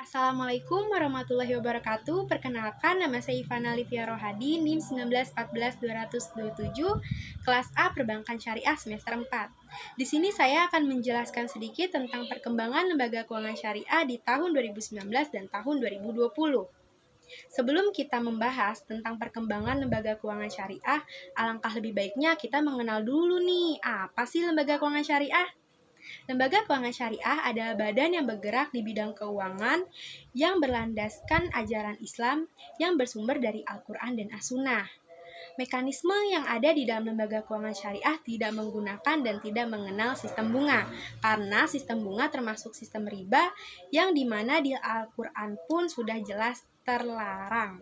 Assalamualaikum warahmatullahi wabarakatuh. Perkenalkan, nama saya Ivana Livia Rohadi, NIM 1914227, kelas A Perbankan Syariah semester 4. Di sini saya akan menjelaskan sedikit tentang perkembangan lembaga keuangan syariah di tahun 2019 dan tahun 2020. Sebelum kita membahas tentang perkembangan lembaga keuangan syariah, alangkah lebih baiknya kita mengenal dulu nih, apa sih lembaga keuangan syariah? Lembaga keuangan syariah adalah badan yang bergerak di bidang keuangan yang berlandaskan ajaran Islam yang bersumber dari Al-Quran dan As-Sunnah. Mekanisme yang ada di dalam lembaga keuangan syariah tidak menggunakan dan tidak mengenal sistem bunga, karena sistem bunga termasuk sistem riba yang dimana di Al-Quran pun sudah jelas terlarang.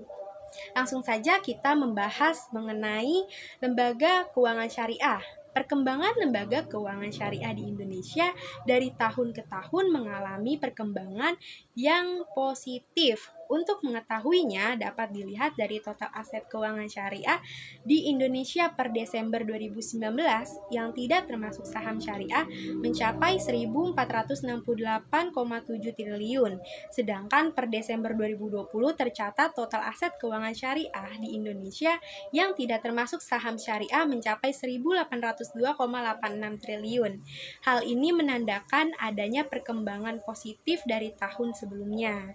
Langsung saja kita membahas mengenai lembaga keuangan syariah. Perkembangan lembaga keuangan syariah di Indonesia dari tahun ke tahun mengalami perkembangan yang positif. Untuk mengetahuinya dapat dilihat dari total aset keuangan syariah di Indonesia per Desember 2019 yang tidak termasuk saham syariah mencapai 1.468,7 triliun. Sedangkan per Desember 2020 tercatat total aset keuangan syariah di Indonesia yang tidak termasuk saham syariah mencapai 1.802,86 triliun. Hal ini menandakan adanya perkembangan positif dari tahun sebelumnya.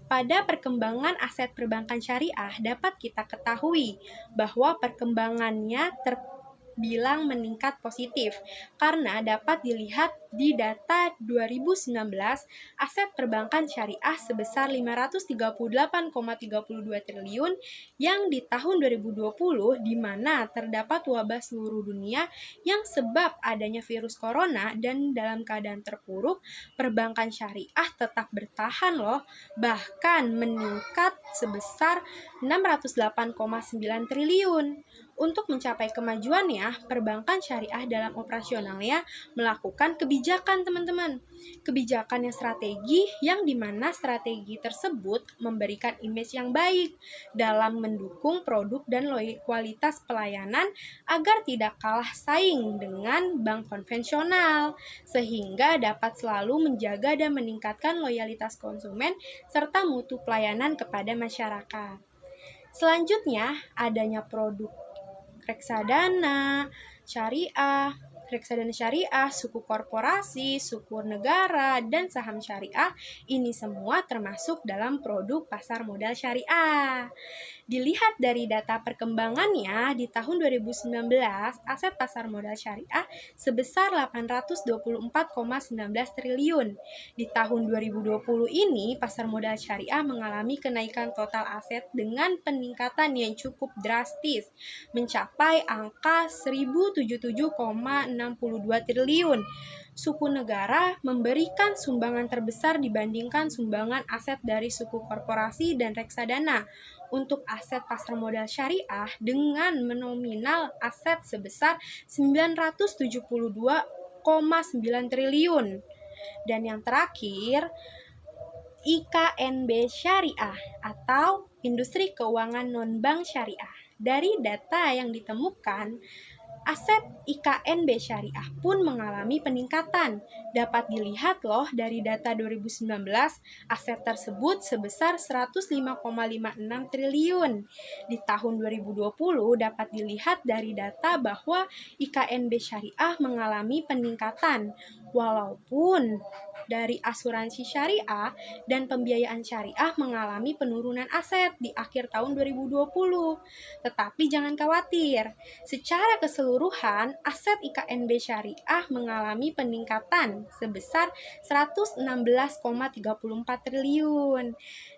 Pada perkembangan aset perbankan syariah dapat kita ketahui bahwa perkembangannya terbilang meningkat positif karena dapat dilihat di data 2019 aset perbankan syariah sebesar 538,32 triliun yang di tahun 2020 di mana terdapat wabah seluruh dunia yang sebab adanya virus corona dan dalam keadaan terpuruk, perbankan syariah tetap bertahan loh, bahkan meningkat sebesar 608,9 triliun. Untuk mencapai kemajuannya, perbankan syariah dalam operasionalnya melakukan kebijakan teman-teman. Kebijakan yang strategi yang dimana strategi tersebut memberikan image yang baik dalam mendukung produk dan kualitas pelayanan agar tidak kalah saing dengan bank konvensional, sehingga dapat selalu menjaga dan meningkatkan loyalitas konsumen serta mutu pelayanan kepada masyarakat. Selanjutnya, adanya produk reksadana syariah, suku korporasi, suku negara, dan saham syariah. Ini semua termasuk dalam produk pasar modal syariah. Dilihat dari data perkembangannya, di tahun 2019, aset pasar modal syariah sebesar 824,19 triliun. Di tahun 2020 ini, pasar modal syariah mengalami kenaikan total aset dengan peningkatan yang cukup drastis, mencapai angka 1.077,62 triliun. Suku negara memberikan sumbangan terbesar dibandingkan sumbangan aset dari suku korporasi dan reksadana untuk aset pasar modal syariah dengan nominal aset sebesar 972,9 triliun. Dan yang terakhir, IKNB Syariah atau Industri Keuangan Non-Bank Syariah. Dari data yang ditemukan, aset IKNB Syariah pun mengalami peningkatan. Dapat dilihat loh dari data 2019, aset tersebut sebesar 105,56 triliun. Di tahun 2020 dapat dilihat dari data bahwa IKNB Syariah mengalami peningkatan. Walaupun dari asuransi syariah dan pembiayaan syariah mengalami penurunan aset di akhir tahun 2020. Tetapi jangan khawatir, secara keseluruhan aset IKNB syariah mengalami peningkatan sebesar 116,34 triliun.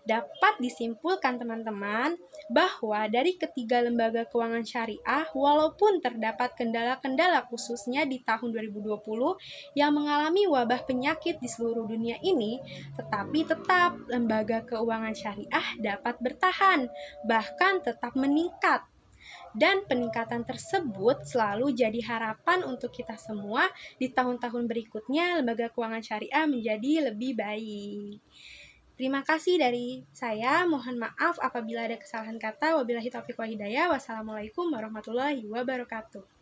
Dapat disimpulkan teman-teman bahwa dari ketiga lembaga keuangan syariah, walaupun terdapat kendala-kendala khususnya di tahun 2020 yang mengalami wabah penyakit di seluruh dunia ini, tetapi tetap lembaga keuangan syariah dapat bertahan, bahkan tetap meningkat. Dan peningkatan tersebut selalu jadi harapan untuk kita semua di tahun-tahun berikutnya lembaga keuangan syariah menjadi lebih baik. Terima kasih dari saya, mohon maaf apabila ada kesalahan kata. Wabillahi taufiq wal hidayah. Wassalamualaikum warahmatullahi wabarakatuh.